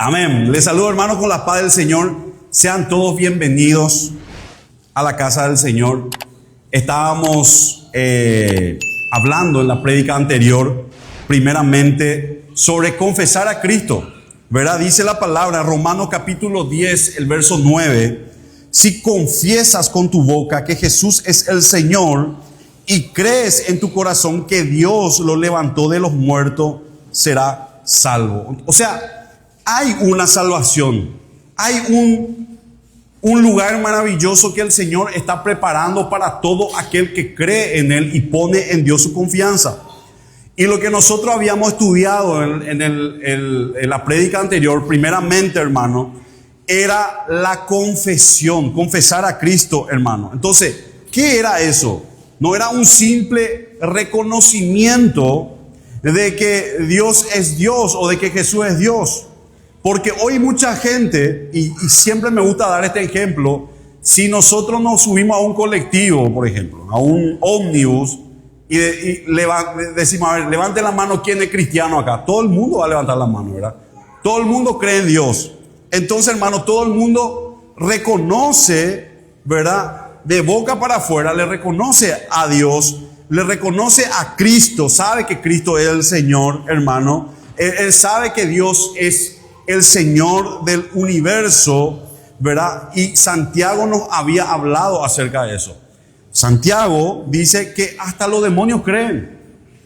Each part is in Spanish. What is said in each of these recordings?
Amén. Les saludo, hermanos, con la paz del Señor. Sean todos bienvenidos a la casa del Señor. Estábamos hablando en la prédica anterior, primeramente, sobre confesar a Cristo, ¿verdad? Dice la palabra, Romanos capítulo 10, el verso 9. Si confiesas con tu boca que Jesús es el Señor y crees en tu corazón que Dios lo levantó de los muertos, será salvo. O sea, hay una salvación, hay un lugar maravilloso que el Señor está preparando para todo aquel que cree en Él y pone en Dios su confianza. Y lo que nosotros habíamos estudiado en la prédica anterior, primeramente, hermano, era la confesión, confesar a Cristo, hermano. Entonces, ¿qué era eso? No era un simple reconocimiento de que Dios es Dios o de que Jesús es Dios. Porque hoy mucha gente, y siempre me gusta dar este ejemplo, si nosotros nos subimos a un colectivo, por ejemplo, a un ómnibus, y decimos, a ver, levante la mano, ¿quién es cristiano acá? Todo el mundo va a levantar la mano, ¿verdad? Todo el mundo cree en Dios. Entonces, hermano, todo el mundo reconoce, ¿verdad? De boca para afuera, le reconoce a Dios, le reconoce a Cristo, sabe que Cristo es el Señor, hermano. Él sabe que Dios es el Señor del universo, ¿verdad? Y Santiago nos había hablado acerca de eso. Santiago dice que hasta los demonios creen.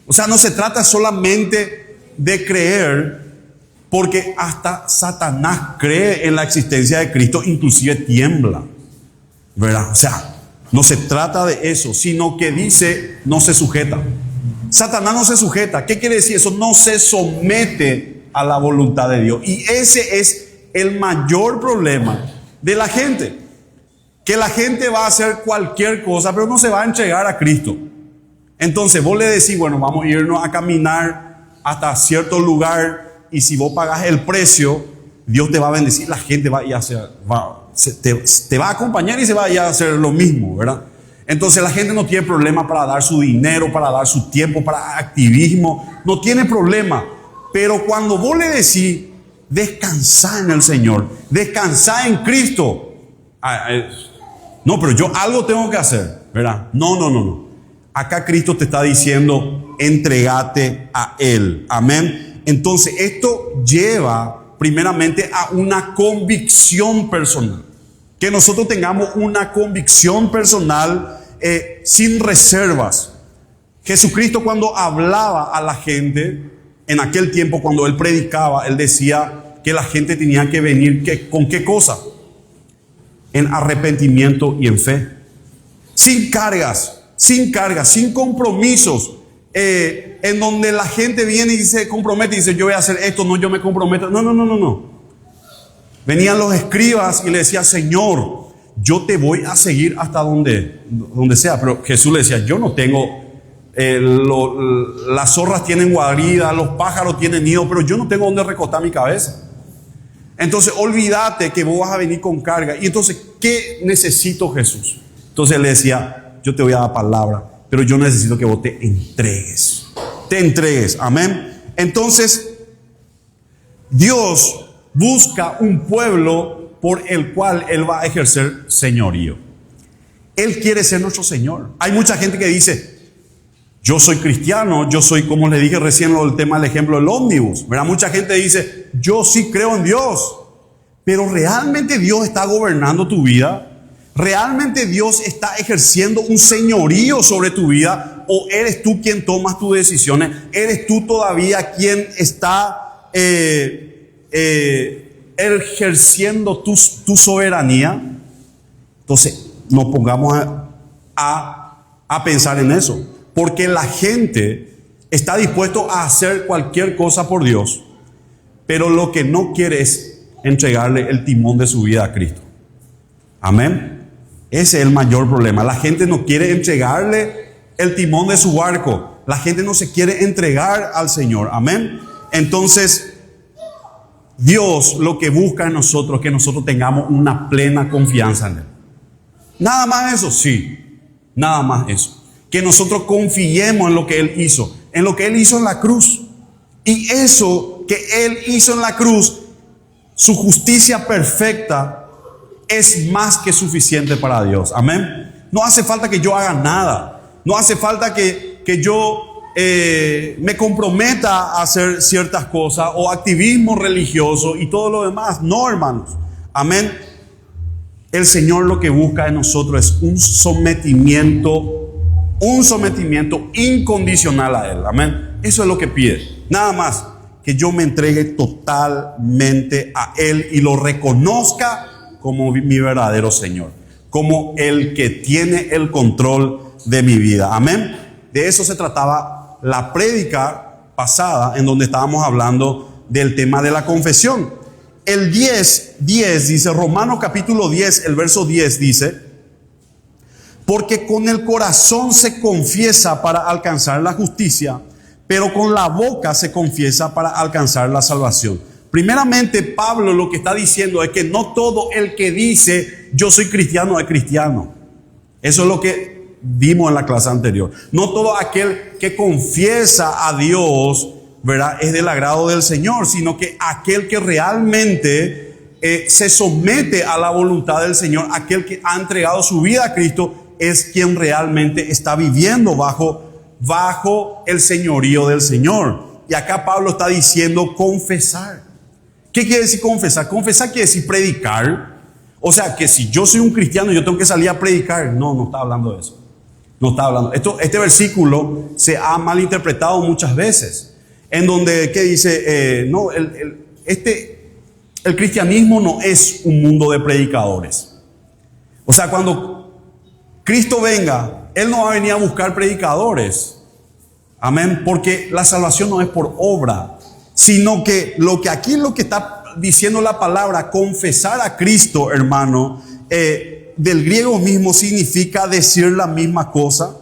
O sea, no se trata solamente de creer, porque hasta Satanás cree en la existencia de Cristo, inclusive tiembla, ¿verdad? O sea, no se trata de eso, sino que dice, no se sujeta. Satanás no se sujeta. ¿Qué quiere decir eso? No se somete a la voluntad de Dios. Y ese es el mayor problema de la gente. Que la gente va a hacer cualquier cosa, pero no se va a entregar a Cristo. Entonces vos le decís, bueno, vamos a irnos a caminar hasta cierto lugar, y si vos pagás el precio, Dios te va a bendecir. La gente va a ir a hacer, te va a acompañar y se va a ir a hacer lo mismo, ¿verdad? Entonces la gente no tiene problema para dar su dinero, para dar su tiempo, para activismo. No tiene problema. Pero cuando vos le decís, descansá en el Señor, descansá en Cristo. No, pero yo algo tengo que hacer, ¿verdad? No. Acá Cristo te está diciendo, entregate a Él. Amén. Entonces esto lleva primeramente a una convicción personal. Que nosotros tengamos una convicción personal sin reservas. Jesucristo, cuando hablaba a la gente, en aquel tiempo cuando Él predicaba, Él decía que la gente tenía que venir, ¿con qué cosa? En arrepentimiento y en fe. Sin cargas, sin compromisos. En donde la gente viene y se compromete y dice, yo voy a hacer esto, no, yo me comprometo. No. Venían los escribas y le decían, Señor, yo te voy a seguir hasta donde sea. Pero Jesús le decía, yo no tengo, las zorras tienen guarida, los pájaros tienen nido, pero yo no tengo donde recostar mi cabeza. Entonces, olvídate que vos vas a venir con carga. Y entonces, ¿qué necesito, Jesús? Entonces le decía, yo te voy a dar palabra, pero yo necesito que vos te entregues. Te entregues, amén. Entonces, Dios busca un pueblo por el cual Él va a ejercer señorío. Él quiere ser nuestro Señor. Hay mucha gente que dice, yo soy cristiano, yo soy, como le dije recién, el tema del ejemplo del ómnibus, ¿verdad? Mucha gente dice, yo sí creo en Dios, pero ¿realmente Dios está gobernando tu vida? ¿Realmente Dios está ejerciendo un señorío sobre tu vida? ¿O eres tú quien tomas tus decisiones? ¿Eres tú todavía quien está ejerciendo tu soberanía? Entonces, nos pongamos a pensar en eso. Porque la gente está dispuesto a hacer cualquier cosa por Dios, pero lo que no quiere es entregarle el timón de su vida a Cristo. Amén. Ese es el mayor problema. La gente no quiere entregarle el timón de su barco. La gente no se quiere entregar al Señor. Amén. Entonces, Dios lo que busca en nosotros es que nosotros tengamos una plena confianza en Él. Nada más eso, sí. Nada más eso. Que nosotros confiemos en lo que Él hizo. En lo que Él hizo en la cruz. Y eso que Él hizo en la cruz su justicia perfecta es más que suficiente para Dios. Amén. No hace falta que yo haga nada. No hace falta que yo me comprometa a hacer ciertas cosas o activismo religioso y todo lo demás. No, hermanos. Amén. El Señor lo que busca de nosotros es un sometimiento incondicional a Él. Amén. Eso es lo que pide. Nada más que yo me entregue totalmente a Él y lo reconozca como mi verdadero Señor, como el que tiene el control de mi vida. Amén. De eso se trataba la prédica pasada, en donde estábamos hablando del tema de la confesión. El 10 dice, Romanos capítulo 10, el verso 10 dice: porque con el corazón se confiesa para alcanzar la justicia, pero con la boca se confiesa para alcanzar la salvación. Primeramente, Pablo lo que está diciendo es que no todo el que dice yo soy cristiano es cristiano. Eso es lo que vimos en la clase anterior. No todo aquel que confiesa a Dios, ¿verdad?, es del agrado del Señor, sino que aquel que realmente se somete a la voluntad del Señor, aquel que ha entregado su vida a Cristo, es quien realmente está viviendo bajo el señorío del Señor. Y acá Pablo está diciendo confesar. ¿Qué quiere decir confesar? Confesar quiere decir predicar. O sea, que si yo soy un cristiano, yo tengo que salir a predicar. No está hablando de eso. No está hablando. Este versículo se ha malinterpretado muchas veces. En donde, ¿qué dice? El cristianismo no es un mundo de predicadores. O sea, cuando Cristo venga, Él no va a venir a buscar predicadores. Amén. Porque la salvación no es por obra, sino que lo que está diciendo la palabra, confesar a Cristo, hermano, del griego mismo significa decir la misma cosa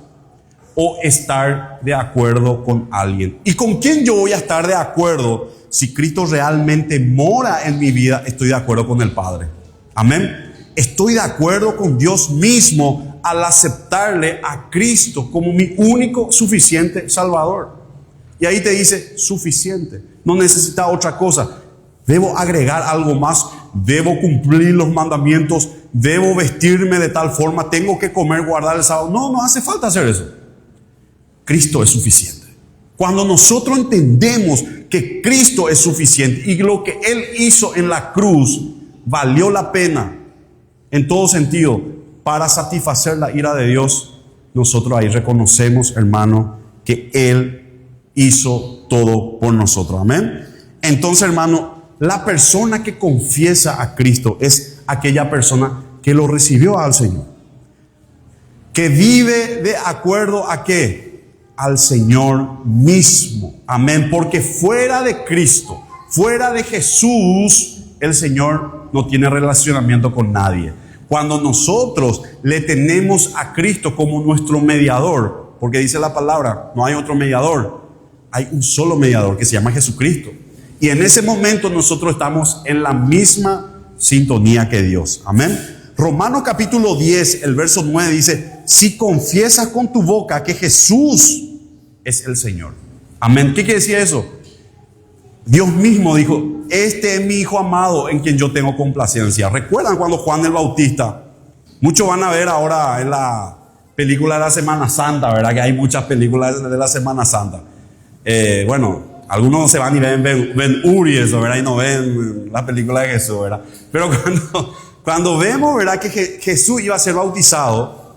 o estar de acuerdo con alguien. ¿Y con quién yo voy a estar de acuerdo? Si Cristo realmente mora en mi vida, estoy de acuerdo con el Padre. Amén. Estoy de acuerdo con Dios mismo al aceptarle a Cristo como mi único suficiente Salvador. Y ahí te dice suficiente. No necesita otra cosa. Debo agregar algo más. Debo cumplir los mandamientos. Debo vestirme de tal forma. Tengo que comer, guardar el sábado. No hace falta hacer eso. Cristo es suficiente. Cuando nosotros entendemos que Cristo es suficiente y lo que Él hizo en la cruz valió la pena en todo sentido para satisfacer la ira de Dios, nosotros ahí reconocemos, hermano, que Él hizo todo por nosotros. Amén. Entonces, hermano, la persona que confiesa a Cristo es aquella persona que lo recibió al Señor, que vive de acuerdo a ¿qué? Al Señor mismo. Amén. Porque fuera de Cristo, fuera de Jesús, el Señor no tiene relacionamiento con nadie. Cuando nosotros le tenemos a Cristo como nuestro mediador, porque dice la palabra, no hay otro mediador, hay un solo mediador que se llama Jesucristo. Y en ese momento nosotros estamos en la misma sintonía que Dios. Amén. Romanos capítulo 10, el verso 9 dice: si confiesas con tu boca que Jesús es el Señor. Amén. ¿Qué quiere decir eso? Dios mismo dijo: este es mi Hijo amado en quien yo tengo complacencia. ¿Recuerdan cuando Juan el Bautista? Muchos van a ver ahora en la película de la Semana Santa, ¿verdad? Que hay muchas películas de la Semana Santa. Algunos se van y ven Uri, eso, ¿verdad? Y no ven la película de Jesús, ¿verdad? Pero cuando vemos, ¿verdad?, que Jesús iba a ser bautizado,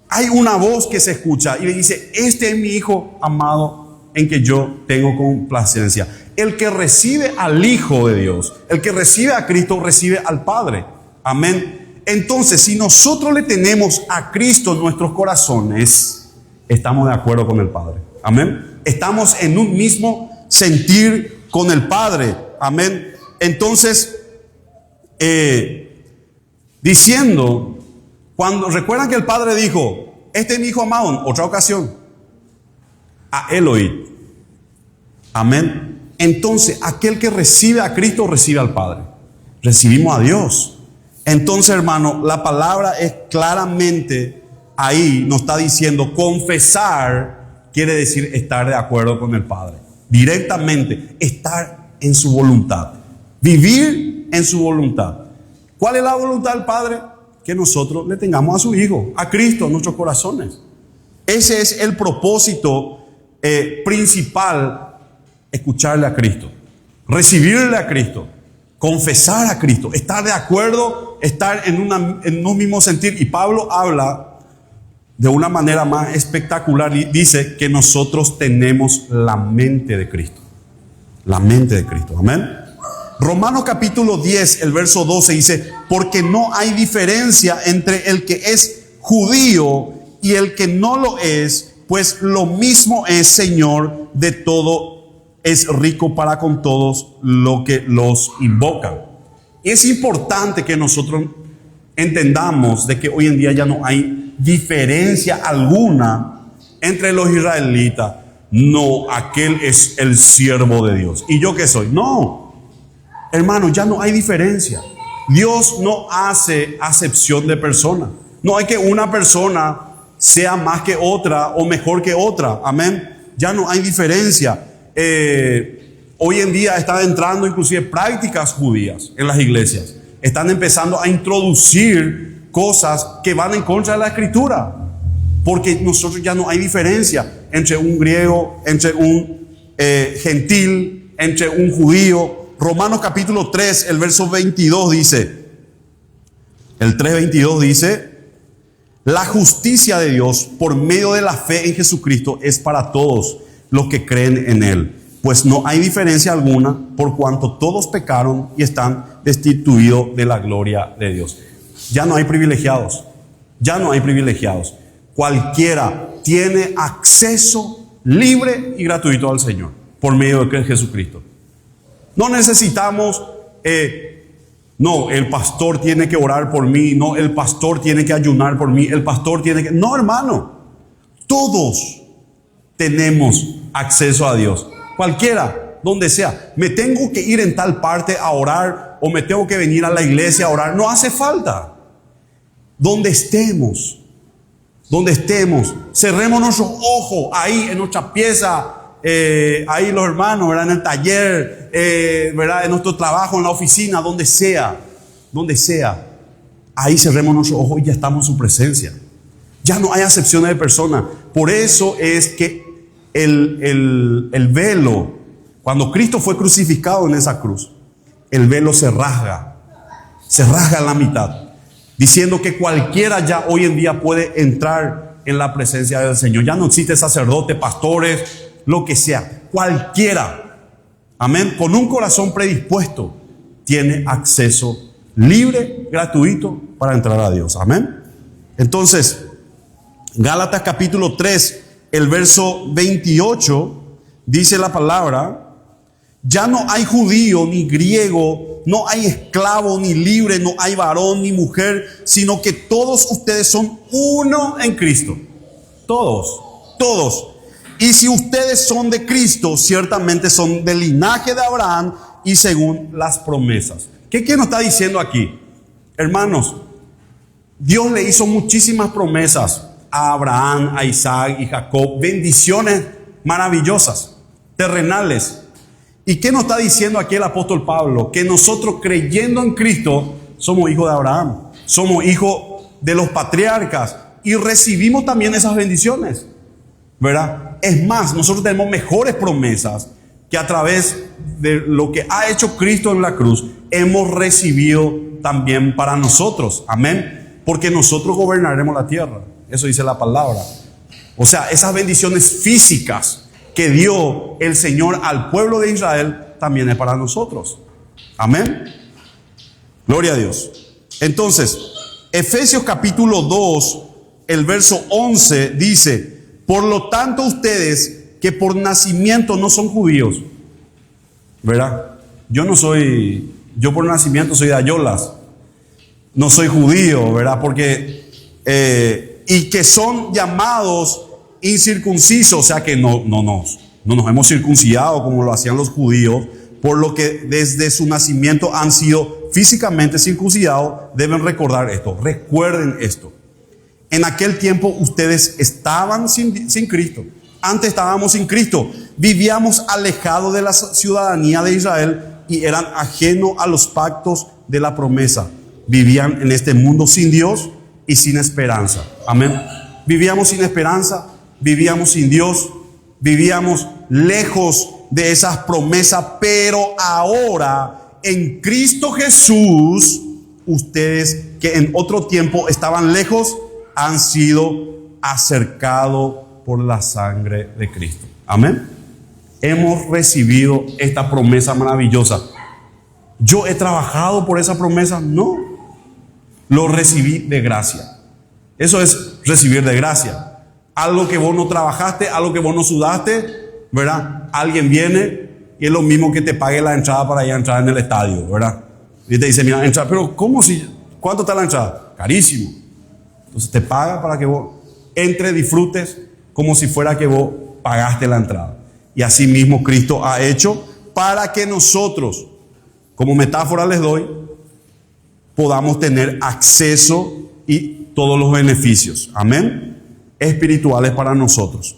hay una voz que se escucha y le dice: este es mi Hijo amado en que yo tengo complacencia. El que recibe al Hijo de Dios, el que recibe a Cristo, recibe al Padre. Amén. Entonces, si nosotros le tenemos a Cristo en nuestros corazones, estamos de acuerdo con el Padre. Amén. Estamos en un mismo sentir con el Padre. Amén. Entonces, diciendo, cuando recuerdan que el Padre dijo: este es mi Hijo amado, en otra ocasión, a Él oíd. Amén. Entonces, aquel que recibe a Cristo recibe al Padre. Recibimos a Dios. Entonces, hermano, la palabra es claramente ahí, nos está diciendo confesar. Quiere decir estar de acuerdo con el Padre. Directamente, estar en su voluntad. vivir en su voluntad. ¿Cuál es la voluntad del Padre? Que nosotros le tengamos a su Hijo, a Cristo, en nuestros corazones. Ese es el propósito principal, escucharle a Cristo, recibirle a Cristo, confesar a Cristo, estar de acuerdo, estar en un mismo sentir. Y Pablo habla de una manera más espectacular y dice que nosotros tenemos la mente de Cristo. La mente de Cristo, amén. Romanos capítulo 10, el verso 12 dice: porque no hay diferencia entre el que es judío y el que no lo es, pues lo mismo es Señor de todo, es rico para con todos lo que los invocan. Y es importante que nosotros entendamos de que hoy en día ya no hay diferencia alguna entre los israelitas. No, aquel es el siervo de Dios. ¿Y yo qué soy? No. Hermano, ya no hay diferencia. Dios no hace acepción de personas. No hay que una persona sea más que otra o mejor que otra. Amén. Ya no hay diferencia. Hoy en día están entrando inclusive prácticas judías en las iglesias. Están empezando a introducir cosas que van en contra de la Escritura. Porque nosotros ya no hay diferencia entre un griego, entre un gentil, entre un judío. Romanos capítulo 3, el verso 22 dice, el 3:22 dice: la justicia de Dios por medio de la fe en Jesucristo es para todos los que creen en Él. Pues no hay diferencia alguna, por cuanto todos pecaron y están destituidos de la gloria de Dios. Ya no hay privilegiados. Ya no hay privilegiados. Cualquiera tiene acceso libre y gratuito al Señor por medio de Jesucristo. No necesitamos, no, el pastor tiene que orar por mí, no, el pastor tiene que ayunar por mí, el pastor tiene que... No, hermano, todos tenemos acceso a Dios. Cualquiera, donde sea. Me tengo que ir en tal parte a orar o me tengo que venir a la iglesia a orar. No hace falta. Donde estemos, cerremos nuestros ojos ahí en nuestra pieza. Ahí los hermanos, ¿verdad? En el taller, ¿verdad? En nuestro trabajo, en la oficina, donde sea, ahí cerremos nuestros ojos y ya estamos en su presencia. Ya no hay acepciones de personas. Por eso es que el velo, cuando Cristo fue crucificado en esa cruz, el velo se rasga en la mitad, diciendo que cualquiera ya hoy en día puede entrar en la presencia del Señor. Ya no existe sacerdotes, pastores, lo que sea, cualquiera, amén, con un corazón predispuesto, tiene acceso libre, gratuito para entrar a Dios, amén. Entonces, Gálatas capítulo 3, el verso 28, dice la palabra: ya no hay judío ni griego, no hay esclavo ni libre, no hay varón ni mujer, sino que todos ustedes son uno en Cristo. Todos. Y si ustedes son de Cristo, ciertamente son del linaje de Abraham y según las promesas. ¿Qué nos está diciendo aquí? Hermanos, Dios le hizo muchísimas promesas a Abraham, a Isaac y Jacob. Bendiciones maravillosas, terrenales. ¿Y qué nos está diciendo aquí el apóstol Pablo? Que nosotros, creyendo en Cristo, somos hijos de Abraham. Somos hijos de los patriarcas. Y recibimos también esas bendiciones, ¿verdad? Es más, nosotros tenemos mejores promesas que a través de lo que ha hecho Cristo en la cruz, hemos recibido también para nosotros. Amén. Porque nosotros gobernaremos la tierra. Eso dice la palabra. O sea, esas bendiciones físicas que dio el Señor al pueblo de Israel también es para nosotros. Amén. Gloria a Dios. Entonces, Efesios capítulo 2, el verso 11 dice: por lo tanto ustedes que por nacimiento no son judíos, ¿verdad? Yo por nacimiento soy de Ayolas, no soy judío, ¿verdad? Porque, y que son llamados incircuncisos, o sea que no nos hemos circuncidado como lo hacían los judíos, por lo que desde su nacimiento han sido físicamente circuncidados. Deben recordar esto, recuerden esto. En aquel tiempo ustedes estaban sin Cristo. Antes estábamos sin Cristo. Vivíamos alejados de la ciudadanía de Israel y eran ajenos a los pactos de la promesa. Vivían en este mundo sin Dios y sin esperanza. Amén. Vivíamos sin esperanza, vivíamos sin Dios, vivíamos lejos de esas promesas, pero ahora en Cristo Jesús, ustedes que en otro tiempo estaban lejos, han sido acercados por la sangre de Cristo. Amén. Hemos recibido esta promesa maravillosa. ¿Yo he trabajado por esa promesa? No. Lo recibí de gracia. Eso es recibir de gracia. Algo que vos no trabajaste, algo que vos no sudaste, ¿verdad? Alguien viene y es lo mismo que te pague la entrada para ir a entrar en el estadio, ¿verdad? Y te dice, mira, entra, pero ¿cómo si? ¿Cuánto está la entrada? Carísimo. Entonces te paga para que vos entre, disfrutes, como si fuera que vos pagaste la entrada. Y así mismo Cristo ha hecho para que nosotros, como metáfora les doy, podamos tener acceso y todos los beneficios, amén, espirituales para nosotros.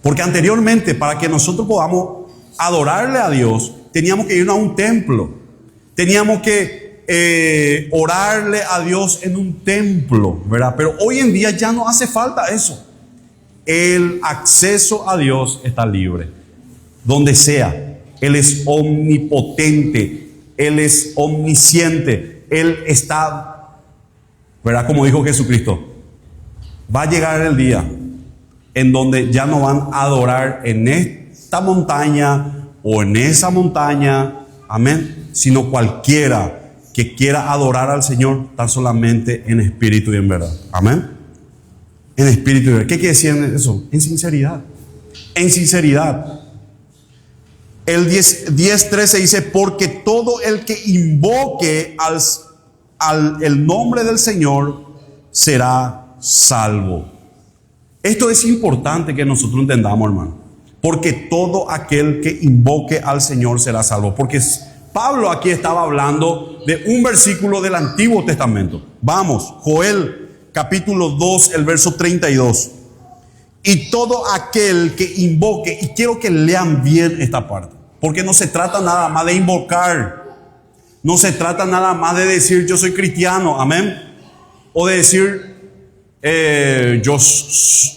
Porque anteriormente, para que nosotros podamos adorarle a Dios, teníamos que ir a un templo, teníamos que orarle a Dios en un templo, ¿verdad? Pero hoy en día ya no hace falta eso. El acceso a Dios está libre, donde sea. Él es omnipotente, Él es omnisciente, Él está, ¿verdad? Como dijo Jesucristo, va a llegar el día en donde ya no van a adorar en esta montaña o en esa montaña, amén, sino cualquiera que quiera adorar al Señor tan solamente en espíritu y en verdad, amén, en espíritu y en verdad. ¿Qué quiere decir eso? En sinceridad, en sinceridad. El 10:13 dice, porque todo el que invoque el nombre del Señor será salvo. Esto es importante que nosotros entendamos, hermano. Porque todo aquel que invoque al Señor será salvo. Porque Pablo aquí estaba hablando de un versículo del Antiguo Testamento. Vamos, Joel capítulo 2, el verso 32. Y todo aquel que invoque, y quiero que lean bien esta parte, porque no se trata nada más de invocar, no se trata nada más de decir yo soy cristiano, amén, o de decir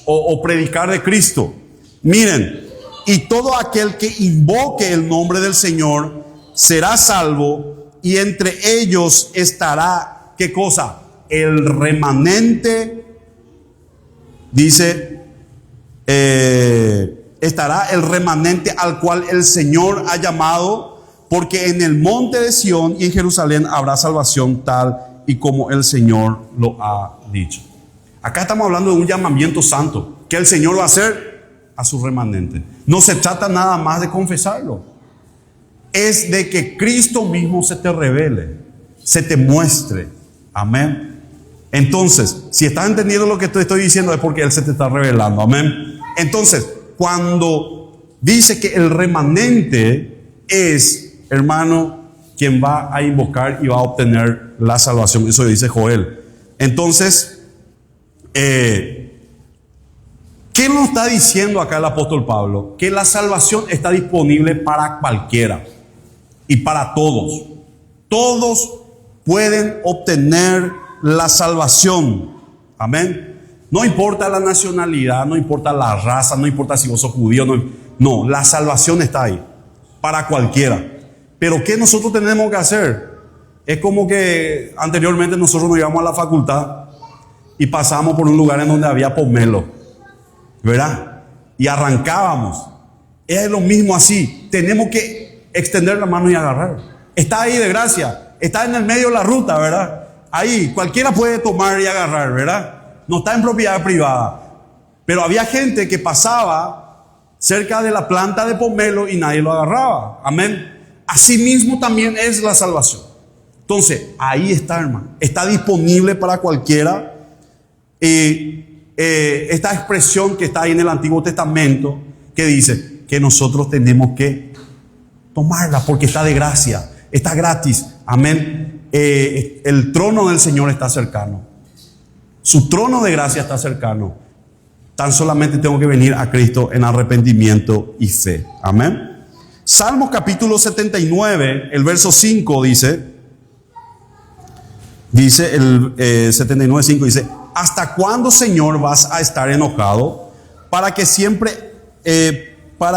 o predicar de Cristo. Miren, y todo aquel que invoque el nombre del Señor será salvo, y entre ellos estará, ¿qué cosa? El remanente, dice, estará el remanente al cual el Señor ha llamado, porque en el monte de Sión y en Jerusalén habrá salvación tal y como el Señor lo ha dicho. Acá estamos hablando de un llamamiento santo que el Señor va a hacer a su remanente. No se trata nada más de confesarlo, es de que Cristo mismo se te revele, se te muestre, amén. Entonces, si estás entendiendo lo que te estoy diciendo, es porque Él se te está revelando, amén. Entonces, cuando dice que el remanente es, hermano, quien va a invocar y va a obtener la salvación, eso dice Joel. Entonces, ¿qué nos está diciendo acá el apóstol Pablo? Que la salvación está disponible para cualquiera y para todos. Todos pueden obtener la salvación, amén. No importa la nacionalidad, no importa la raza, no importa si vos sos judío, no, la salvación está ahí para cualquiera. Pero ¿qué nosotros tenemos que hacer? Es como que anteriormente nosotros nos íbamos a la facultad y pasamos por un lugar en donde había pomelo, ¿verdad? Y arrancábamos. Es lo mismo así. Tenemos que extender la mano y agarrar. Está ahí de gracia. Está en el medio de la ruta, ¿verdad? Ahí cualquiera puede tomar y agarrar, ¿verdad? No está en propiedad privada. Pero había gente que pasaba cerca de la planta de pomelo y nadie lo agarraba. Amén. Así mismo también es la salvación. Entonces, ahí está, hermano. Está disponible para cualquiera. Esta expresión que está ahí en el Antiguo Testamento, que dice que nosotros tenemos que tomarla porque está de gracia, está gratis, amén. El trono del Señor está cercano, su trono de gracia está cercano. Tan solamente tengo que venir a Cristo en arrepentimiento y fe, amén. Salmos capítulo 79, el verso 5 dice el 79, 5 dice: ¿hasta cuándo, Señor, vas a estar enojado? Para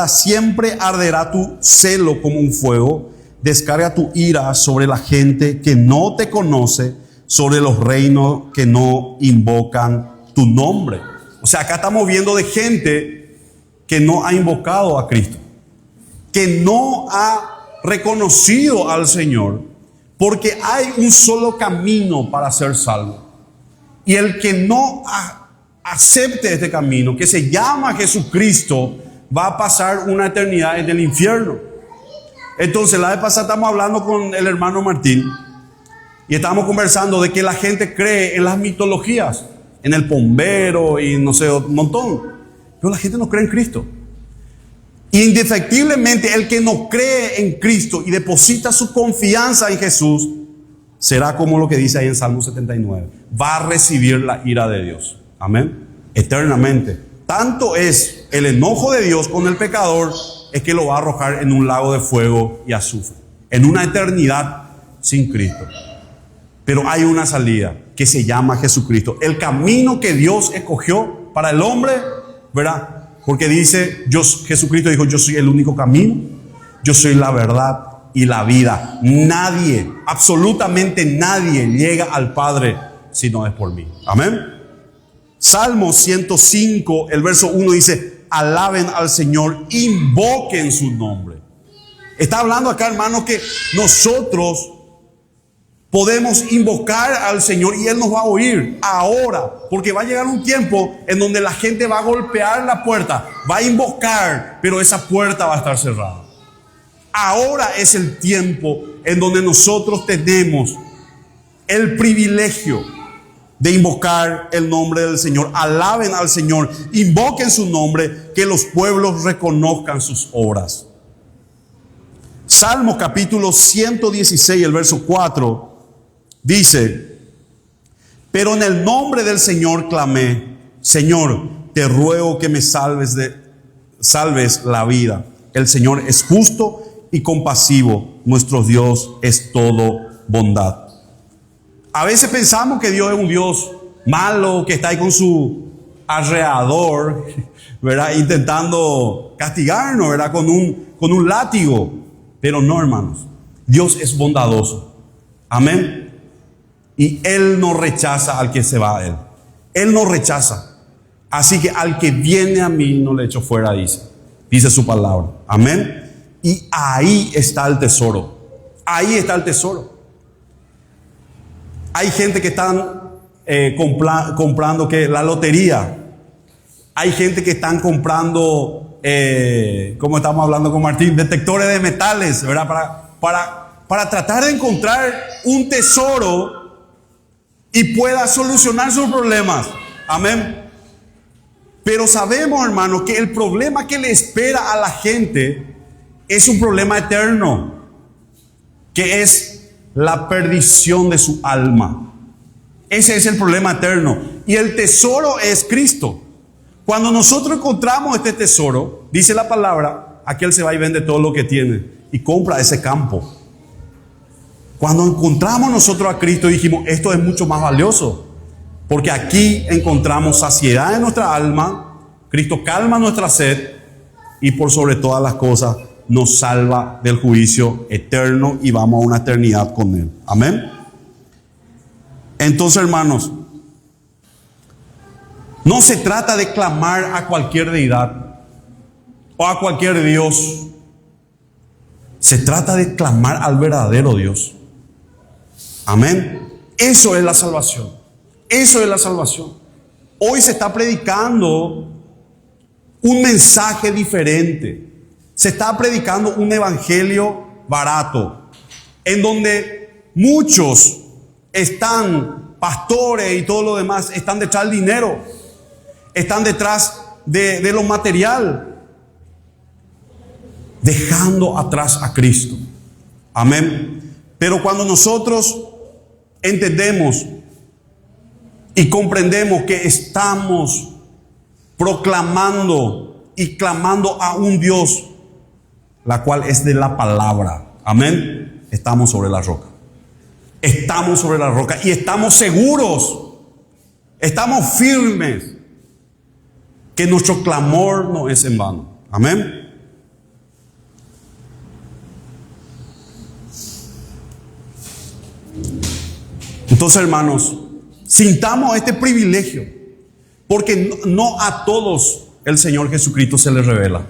siempre arderá tu celo como un fuego. Descarga tu ira sobre la gente que no te conoce, sobre los reinos que no invocan tu nombre. O sea, acá estamos viendo de gente que no ha invocado a Cristo, que no ha reconocido al Señor, porque hay un solo camino para ser salvo. Y el que no acepte este camino, que se llama Jesucristo, va a pasar una eternidad en el infierno. Entonces, la vez pasada estamos hablando con el hermano Martín y estábamos conversando de que la gente cree en las mitologías, en el bombero y no sé, un montón. Pero la gente no cree en Cristo. Indefectiblemente, el que no cree en Cristo y deposita su confianza en Jesús, será como lo que dice ahí en Salmo 79. Va a recibir la ira de Dios. Amén. Eternamente. Tanto es el enojo de Dios con el pecador, es que lo va a arrojar en un lago de fuego y azufre, en una eternidad sin Cristo. Pero hay una salida que se llama Jesucristo. El camino que Dios escogió para el hombre, ¿verdad? Porque dice, Jesucristo dijo: yo soy el único camino, yo soy la verdad y la vida. Nadie, absolutamente nadie llega al Padre si no es por mí. Amén. Salmo 105, el verso 1 dice: alaben al Señor, invoquen su nombre. Está hablando acá, hermanos, que nosotros podemos invocar al Señor y Él nos va a oír ahora, porque va a llegar un tiempo en donde la gente va a golpear la puerta, va a invocar, pero esa puerta va a estar cerrada. Ahora es el tiempo en donde nosotros tenemos el privilegio de invocar el nombre del Señor. Alaben al Señor, invoquen su nombre, que los pueblos reconozcan sus obras. Salmo capítulo 116, el verso 4 dice: pero en el nombre del Señor clamé, Señor, te ruego que me salves la vida. El Señor es justo y compasivo, nuestro Dios es todo bondad. A veces pensamos que Dios es un Dios malo, que está ahí con su arreador, ¿verdad?, intentando castigarnos, ¿verdad?, con un látigo. Pero no, hermanos, Dios es bondadoso. Amén. Y Él no rechaza al que se va a Él. Él no rechaza. Así que al que viene a mí no le echo fuera, dice su palabra. Amén. Y ahí está el tesoro. Ahí está el tesoro. Hay gente que están comprando la lotería. Hay gente que están comprando, como estamos hablando con Martín, detectores de metales, ¿verdad? Para tratar de encontrar un tesoro y pueda solucionar sus problemas. Amén. Pero sabemos, hermanos, que el problema que le espera a la gente es un problema eterno, que es la perdición de su alma. Ese es el problema eterno. Y el tesoro es Cristo. Cuando nosotros encontramos este tesoro, dice la palabra, aquel se va y vende todo lo que tiene y compra ese campo. Cuando encontramos nosotros a Cristo, dijimos: esto es mucho más valioso, porque aquí encontramos saciedad en nuestra alma. Cristo calma nuestra sed y por sobre todas las cosas nos salva del juicio eterno y vamos a una eternidad con Él. Amén. Entonces, hermanos, no se trata de clamar a cualquier deidad o a cualquier Dios. Se trata de clamar al verdadero Dios. Amén. Eso es la salvación. Eso es la salvación. Hoy se está predicando un mensaje diferente. Se está predicando un evangelio barato, en donde muchos están, pastores y todo lo demás, están detrás del dinero, están detrás de lo material, dejando atrás a Cristo. Amén. Pero cuando nosotros entendemos y comprendemos que estamos proclamando y clamando a un Dios la cual es de la palabra. Amén. Estamos sobre la roca. Estamos sobre la roca y estamos seguros, estamos firmes que nuestro clamor no es en vano. Amén. Entonces, hermanos, sintamos este privilegio, porque no a todos el Señor Jesucristo se les revela.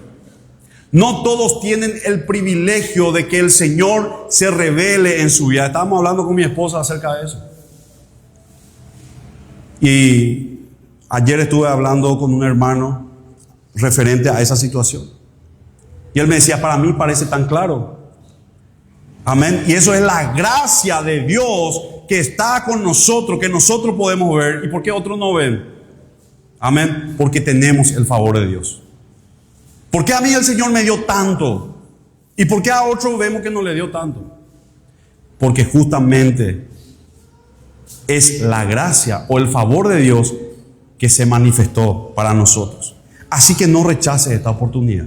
No todos tienen el privilegio de que el Señor se revele en su vida. Estábamos hablando con mi esposa acerca de eso. Y ayer estuve hablando con un hermano referente a esa situación. Y él me decía, para mí parece tan claro. Amén. Y eso es la gracia de Dios que está con nosotros, que nosotros podemos ver. ¿Y por qué otros no ven? Amén. Porque tenemos el favor de Dios. ¿Por qué a mí el Señor me dio tanto? ¿Y por qué a otros vemos que no le dio tanto? Porque justamente es la gracia o el favor de Dios que se manifestó para nosotros. Así que no rechaces esta oportunidad.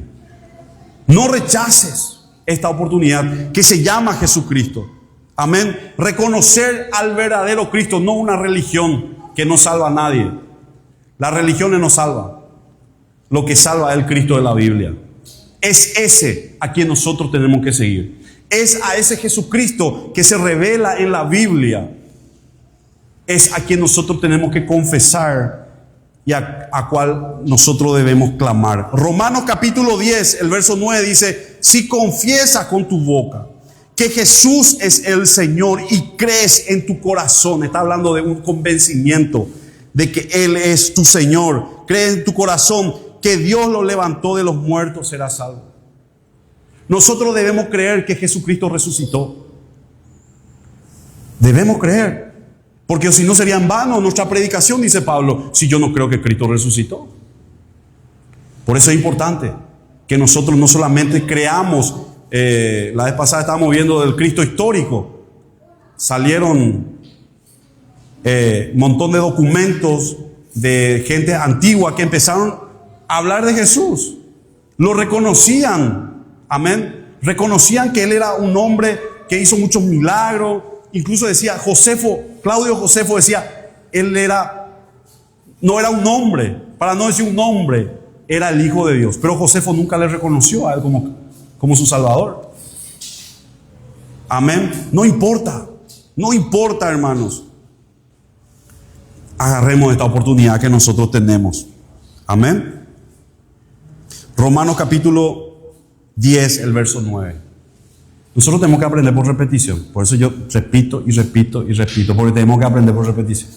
No rechaces esta oportunidad que se llama Jesucristo. Amén. Reconocer al verdadero Cristo, no una religión que no salva a nadie. Las religiones no salvan. Lo que salva es el Cristo de la Biblia. Es ese a quien nosotros tenemos que seguir. Es a ese Jesucristo que se revela en la Biblia. Es a quien nosotros tenemos que confesar y a cual nosotros debemos clamar. Romanos capítulo 10, el verso 9 dice: si confiesas con tu boca que Jesús es el Señor y crees en tu corazón, está hablando de un convencimiento de que Él es tu Señor, crees en tu corazón que Dios lo levantó de los muertos, serás salvo. Nosotros debemos creer que Jesucristo resucitó. Debemos creer, porque si no sería en vano nuestra predicación, dice Pablo, si yo no creo que Cristo resucitó. Por eso es importante que nosotros no solamente creamos. La vez pasada estábamos viendo del Cristo histórico. Salieron un montón de documentos de gente antigua que empezaron a hablar de Jesús. Lo reconocían. Amén. Reconocían que Él era un hombre que hizo muchos milagros. Incluso decía Claudio Josefo decía, Él no era un hombre, para no decir un hombre, era el Hijo de Dios. Pero Josefo nunca le reconoció a Él como su Salvador. Amén. No importa, hermanos. Agarremos esta oportunidad que nosotros tenemos. Amén. Romanos capítulo 10, el verso 9. Nosotros tenemos que aprender por repetición. Por eso yo repito y repito y repito, porque tenemos que aprender por repetición.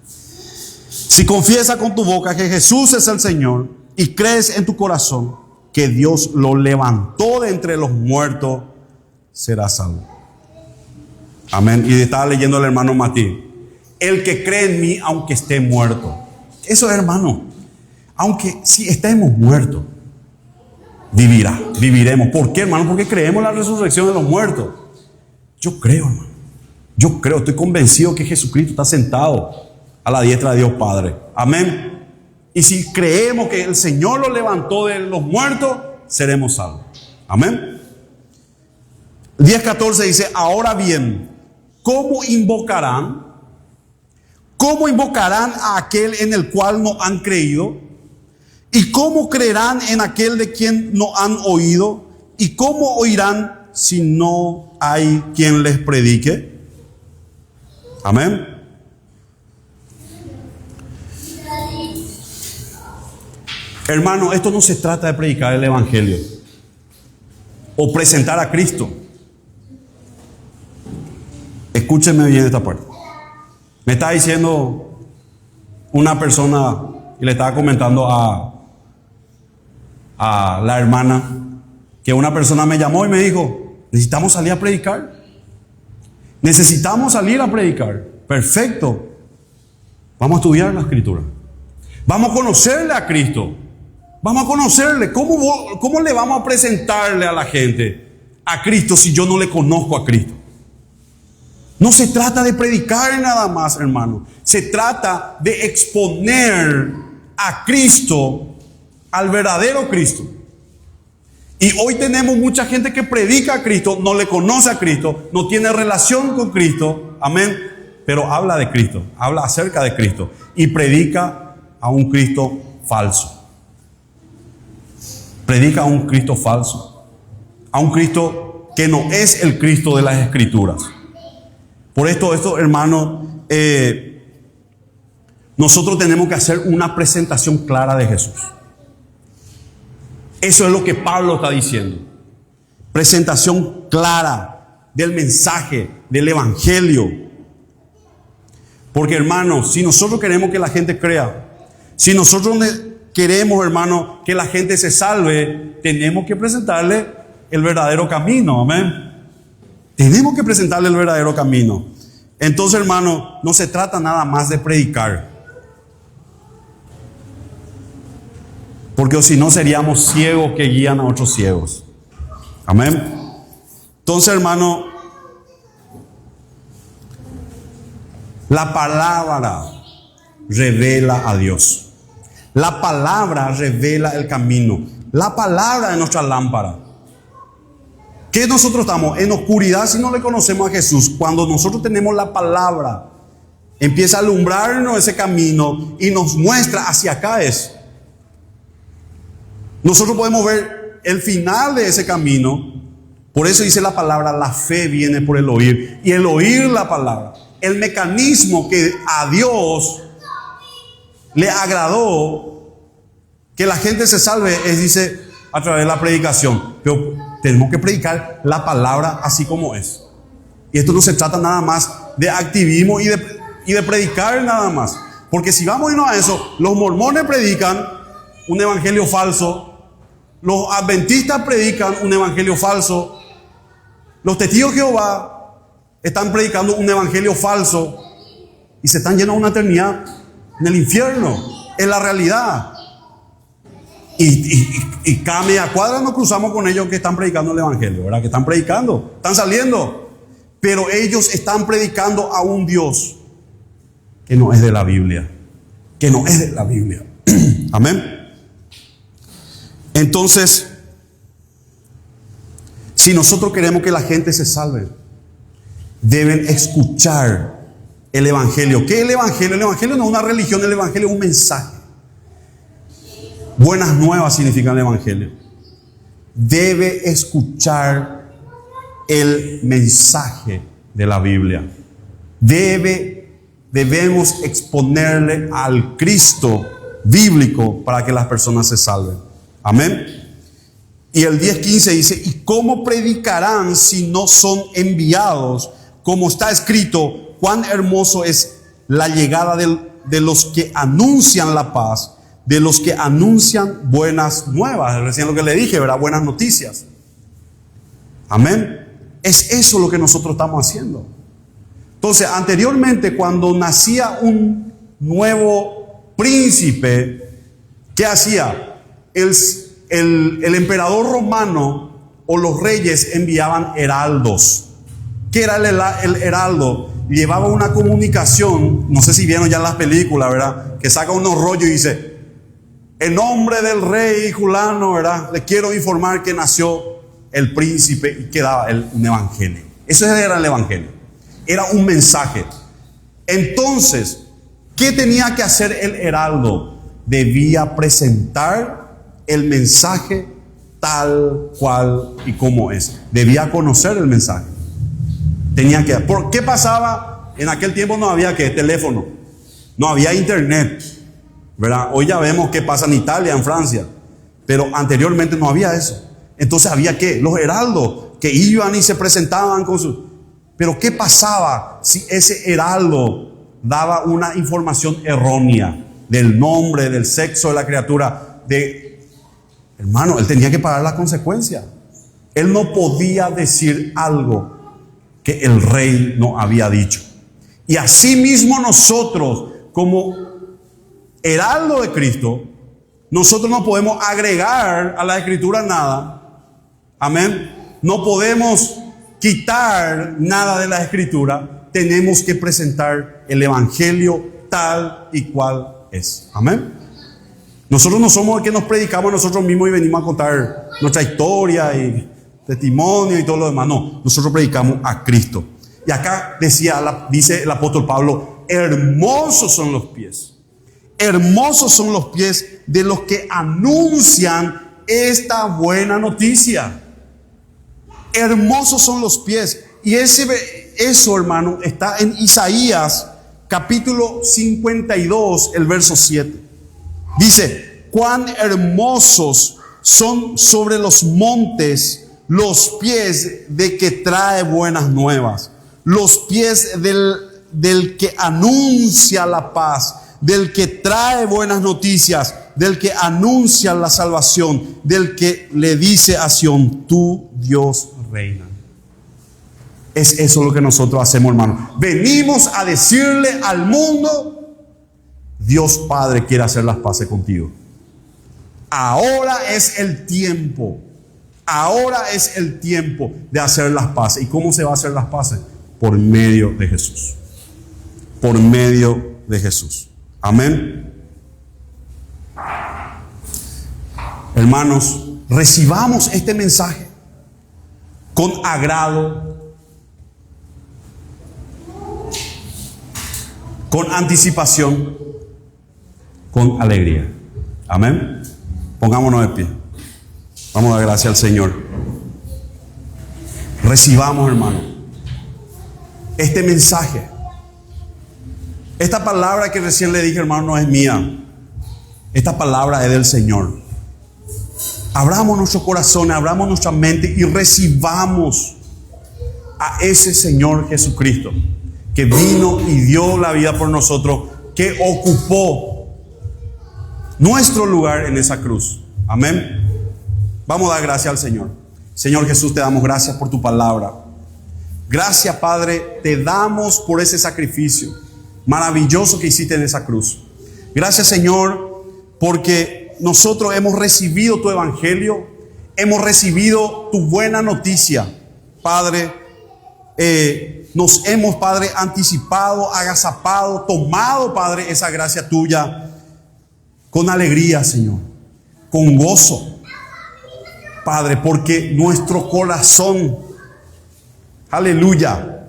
Si confiesas con tu boca que Jesús es el Señor y crees en tu corazón que Dios lo levantó de entre los muertos, serás salvo. Amén. Y estaba leyendo el hermano Matías: el que cree en mí, aunque esté muerto. Eso es, hermano. Aunque si estemos muertos, viviremos. ¿Por qué, hermano? Porque creemos en la resurrección de los muertos. Yo creo, hermano. Yo creo, estoy convencido que Jesucristo está sentado a la diestra de Dios Padre. Amén. Y si creemos que el Señor lo levantó de los muertos, seremos salvos. Amén. 10:14 dice: ahora bien, ¿cómo invocarán a aquel en el cual no han creído? ¿Y cómo creerán en aquel de quien no han oído? ¿Y cómo oirán si no hay quien les predique? Amén. Hermano, esto no se trata de predicar el Evangelio o presentar a Cristo. Escúchenme bien esta parte. Me está diciendo una persona, y le estaba comentando a la hermana, que una persona me llamó y me dijo: necesitamos salir a predicar. Necesitamos salir a predicar. Perfecto. Vamos a estudiar la Escritura. Vamos a conocerle a Cristo. Vamos a conocerle. ¿Cómo le vamos a presentarle a la gente a Cristo si yo no le conozco a Cristo? No se trata de predicar nada más, hermano. Se trata de exponer a Cristo, al verdadero Cristo. Y hoy tenemos mucha gente que predica a Cristo, no le conoce a Cristo, no tiene relación con Cristo, amén, pero habla de Cristo, habla acerca de Cristo y predica a un Cristo falso. Predica a un Cristo falso, a un Cristo que no es el Cristo de las Escrituras. Por esto, hermanos, nosotros tenemos que hacer una presentación clara de Jesús. Eso es lo que Pablo está diciendo. Presentación clara del mensaje, del evangelio. Porque, hermanos, si nosotros queremos que la gente crea, si nosotros queremos, hermanos, que la gente se salve, tenemos que presentarle el verdadero camino. Amén. Tenemos que presentarle el verdadero camino. Entonces, hermanos, no se trata nada más de predicar. Porque si no seríamos ciegos que guían a otros ciegos. Amén. Entonces, hermano, la palabra revela a Dios. La palabra revela el camino. La palabra es nuestra lámpara. ¿Qué nosotros estamos? En oscuridad si no le conocemos a Jesús. Cuando nosotros tenemos la palabra, empieza a alumbrarnos ese camino y nos muestra hacia acá es. Nosotros podemos ver el final de ese camino. Por eso dice la palabra, la fe viene por el oír. Y el oír la palabra. El mecanismo que a Dios le agradó que la gente se salve es, dice, a través de la predicación. Pero tenemos que predicar la palabra así como es. Y esto no se trata nada más de activismo y de predicar nada más. Porque si vamos a irnos a eso, los mormones predican un evangelio falso. Los adventistas predican un evangelio falso. Los testigos de Jehová están predicando un evangelio falso. Y se están yendo a una eternidad en el infierno. Es la realidad. Y cada media cuadra nos cruzamos con ellos que están predicando el evangelio, ¿verdad? Que están predicando, están saliendo. Pero ellos están predicando a un Dios que no es de la Biblia. Que no es de la Biblia. Amén. Entonces, si nosotros queremos que la gente se salve, deben escuchar el evangelio. ¿Qué es el evangelio? El evangelio no es una religión, el evangelio es un mensaje. Buenas nuevas significa el evangelio. Debe escuchar el mensaje de la Biblia. Debemos exponerle al Cristo bíblico para que las personas se salven. Amén. Y el 10:15 dice, ¿y cómo predicarán si no son enviados? Como está escrito, cuán hermoso es la llegada de los que anuncian la paz, de los que anuncian buenas nuevas. Recién lo que le dije, ¿verdad? Buenas noticias. Amén. Es eso lo que nosotros estamos haciendo. Entonces, anteriormente, cuando nacía un nuevo príncipe, ¿qué hacía? El emperador romano o los reyes enviaban heraldos. ¿Qué era el heraldo? Llevaba una comunicación, no sé si vieron ya las películas, ¿verdad? Que saca unos rollos y dice, en nombre del rey Julano, ¿verdad? Le quiero informar que nació el príncipe, y que daba un evangelio. Eso era el evangelio. Era un mensaje. Entonces, ¿qué tenía que hacer el heraldo? Debía presentar el mensaje tal cual y como es. Debía conocer el mensaje. Tenía que. ¿Por qué pasaba? En aquel tiempo no había teléfono, no había internet, ¿verdad? Hoy ya vemos qué pasa en Italia, en Francia, pero anteriormente no había eso. Entonces había los heraldos que iban y se presentaban con sus. Pero ¿qué pasaba si ese heraldo daba una información errónea del nombre, del sexo de la criatura? Hermano, él tenía que pagar la consecuencia. Él no podía decir algo que el rey no había dicho. Y así mismo nosotros, como heraldo de Cristo, nosotros no podemos agregar a la escritura nada. Amén. No podemos quitar nada de la escritura. Tenemos que presentar el evangelio tal y cual es. Amén. Nosotros no somos el que nos predicamos a nosotros mismos y venimos a contar nuestra historia y testimonio y todo lo demás. No, nosotros predicamos a Cristo. Y acá dice el apóstol Pablo, hermosos son los pies. Hermosos son los pies de los que anuncian esta buena noticia. Hermosos son los pies. Y eso, hermano, está en Isaías capítulo 52, el verso 7. Dice, cuán hermosos son sobre los montes los pies de que trae buenas nuevas. Los pies del que anuncia la paz, del que trae buenas noticias, del que anuncia la salvación, del que le dice a Sión, tú Dios reina. Es eso lo que nosotros hacemos, hermano. Venimos a decirle al mundo, Dios Padre quiere hacer las paces contigo. Ahora es el tiempo. Ahora es el tiempo de hacer las paces. ¿Y cómo se va a hacer las paces? Por medio de Jesús. Por medio de Jesús. Amén. Hermanos, recibamos este mensaje con agrado, con anticipación, con alegría. Amén. Pongámonos de pie. Vamos a dar gracias al Señor. Recibamos, hermano, este mensaje. Esta palabra que recién le dije, hermano, no es mía. Esta palabra es del Señor. Abramos nuestro corazón, abramos nuestra mente y recibamos a ese Señor Jesucristo que vino y dio la vida por nosotros, que ocupó nuestro lugar en esa cruz. Amén. Vamos a dar gracias al Señor. Señor Jesús, te damos gracias por tu palabra. Gracias, Padre, te damos por ese sacrificio maravilloso que hiciste en esa cruz. Gracias, Señor, porque nosotros hemos recibido tu evangelio, hemos recibido tu buena noticia, Padre. Nos hemos, Padre, anticipado, agazapado, tomado, Padre, esa gracia tuya con alegría, Señor, con gozo, Padre, porque nuestro corazón, aleluya,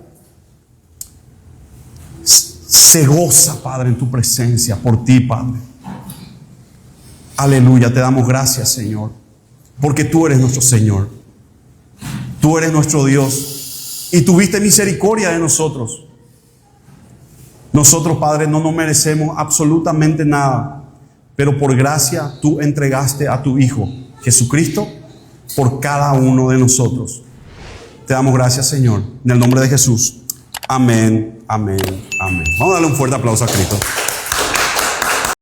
se goza, Padre, en tu presencia, por ti, Padre. Aleluya, te damos gracias, Señor, porque tú eres nuestro Señor, tú eres nuestro Dios y tuviste misericordia de nosotros. Nosotros, Padre, no nos merecemos absolutamente nada, pero por gracia tú entregaste a tu Hijo Jesucristo por cada uno de nosotros. Te damos gracias, Señor, en el nombre de Jesús. Amén, amén, amén. Vamos a darle un fuerte aplauso a Cristo.